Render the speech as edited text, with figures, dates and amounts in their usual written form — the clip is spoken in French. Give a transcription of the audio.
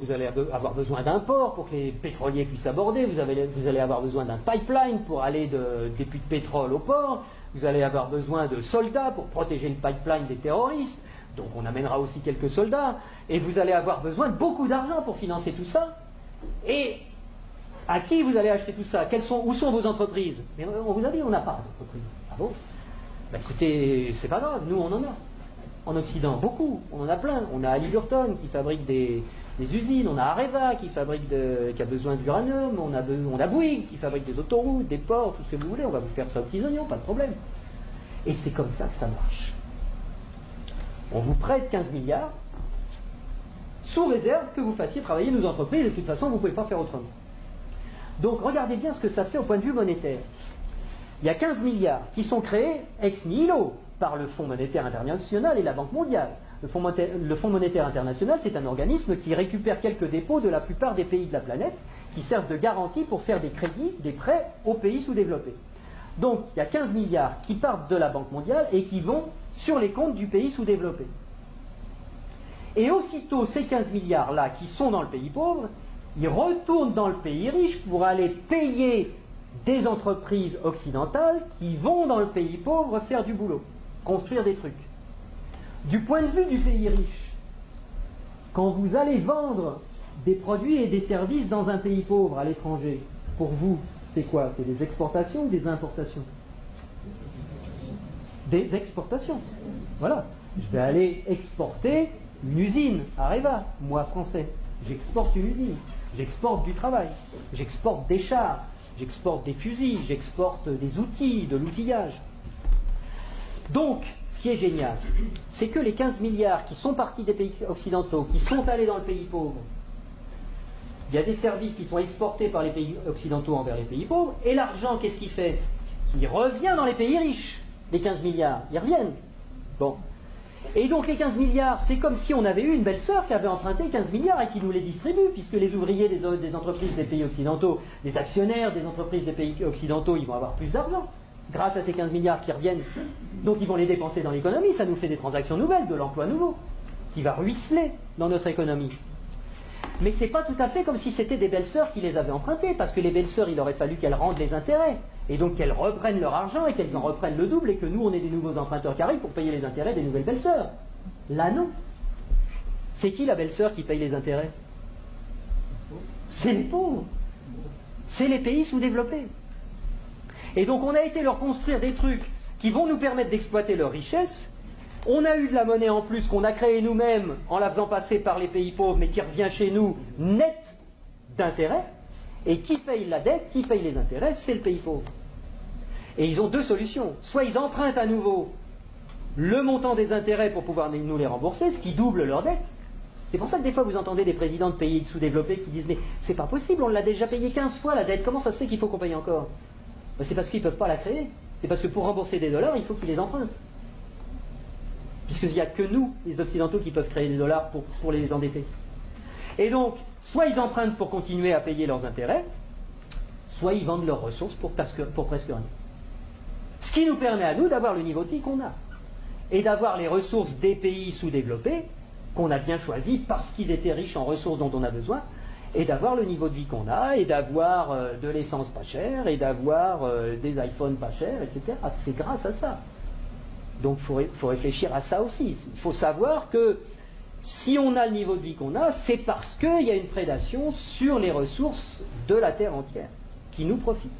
Vous allez avoir besoin d'un port pour que les pétroliers puissent aborder, vous allez avoir besoin d'un pipeline pour aller des puits de pétrole au port, vous allez avoir besoin de soldats pour protéger le pipeline des terroristes, donc on amènera aussi quelques soldats, et vous allez avoir besoin de beaucoup d'argent pour financer tout ça. Et à qui vous allez acheter tout ça? Où sont vos entreprises? Mais on vous a dit, on n'a pas d'entreprise. Ah bon? Bah écoutez, c'est pas grave, nous on en a. En Occident, beaucoup, on en a plein. On a Halliburton qui fabrique des usines, on a Areva qui a besoin d'uranium, on a Bouygues qui fabrique des autoroutes, des ports, tout ce que vous voulez, on va vous faire ça aux petits oignons, pas de problème. Et c'est comme ça que ça marche. On vous prête 15 milliards, sous réserve que vous fassiez travailler nos entreprises, et de toute façon vous ne pouvez pas faire autrement. Donc regardez bien ce que ça fait au point de vue monétaire. Il y a 15 milliards qui sont créés ex nihilo par le Fonds monétaire international et la Banque mondiale. Le Fonds monétaire international, c'est un organisme qui récupère quelques dépôts de la plupart des pays de la planète qui servent de garantie pour faire des crédits, des prêts aux pays sous-développés. Donc il y a 15 milliards qui partent de la Banque mondiale et qui vont sur les comptes du pays sous-développé. Et aussitôt ces 15 milliards-là qui sont dans le pays pauvre, ils retournent dans le pays riche pour aller payer des entreprises occidentales qui vont dans le pays pauvre faire du boulot, construire des trucs. Du point de vue du pays riche, quand vous allez vendre des produits et des services dans un pays pauvre à l'étranger, pour vous, c'est quoi? C'est des exportations ou des importations? Des exportations. Voilà. Je vais aller exporter une usine, Areva, moi français. J'exporte une usine, j'exporte du travail, j'exporte des chars, j'exporte des fusils, j'exporte des outils, de l'outillage. Donc, ce qui est génial, c'est que les 15 milliards qui sont partis des pays occidentaux, qui sont allés dans le pays pauvre, il y a des services qui sont exportés par les pays occidentaux envers les pays pauvres, et l'argent, qu'est-ce qu'il fait? Il revient dans les pays riches, les 15 milliards, ils reviennent. Bon. Et donc les 15 milliards, c'est comme si on avait eu une belle-sœur qui avait emprunté 15 milliards et qui nous les distribue, puisque les ouvriers des entreprises des pays occidentaux, les actionnaires des entreprises des pays occidentaux, ils vont avoir plus d'argent grâce à ces 15 milliards qui reviennent. Donc ils vont les dépenser dans l'économie, ça nous fait des transactions nouvelles, de l'emploi nouveau, qui va ruisseler dans notre économie. Mais c'est pas tout à fait comme si c'était des belles-sœurs qui les avaient empruntées, parce que les belles-sœurs, il aurait fallu qu'elles rendent les intérêts, et donc qu'elles reprennent leur argent, et qu'elles en reprennent le double, et que nous, on ait des nouveaux emprunteurs qui arrivent pour payer les intérêts des nouvelles belles-sœurs. Là, non. C'est qui la belle-sœur qui paye les intérêts? C'est les pauvres. C'est les pays sous-développés. Et donc on a été leur construire des trucs qui vont nous permettre d'exploiter leurs richesses. On a eu de la monnaie en plus qu'on a créée nous-mêmes en la faisant passer par les pays pauvres, mais qui revient chez nous net d'intérêts. Et qui paye la dette, qui paye les intérêts, c'est le pays pauvre. Et ils ont deux solutions. Soit ils empruntent à nouveau le montant des intérêts pour pouvoir nous les rembourser, ce qui double leur dette. C'est pour ça que des fois vous entendez des présidents de pays sous-développés qui disent « Mais c'est pas possible, on l'a déjà payé 15 fois la dette, comment ça se fait qu'il faut qu'on paye encore ?» C'est parce qu'ils ne peuvent pas la créer. C'est parce que pour rembourser des dollars, il faut qu'ils les empruntent. Puisqu'il n'y a que nous, les Occidentaux, qui peuvent créer des dollars pour les endetter. Et donc, soit ils empruntent pour continuer à payer leurs intérêts, soit ils vendent leurs ressources pour presque rien. Ce qui nous permet à nous d'avoir le niveau de vie qu'on a. Et d'avoir les ressources des pays sous-développés, qu'on a bien choisis parce qu'ils étaient riches en ressources dont on a besoin, et d'avoir le niveau de vie qu'on a, et d'avoir de l'essence pas chère, et d'avoir des iPhones pas chers, etc. C'est grâce à ça. Donc il faut réfléchir à ça aussi. Il faut savoir que si on a le niveau de vie qu'on a, c'est parce qu'il y a une prédation sur les ressources de la Terre entière, qui nous profitent.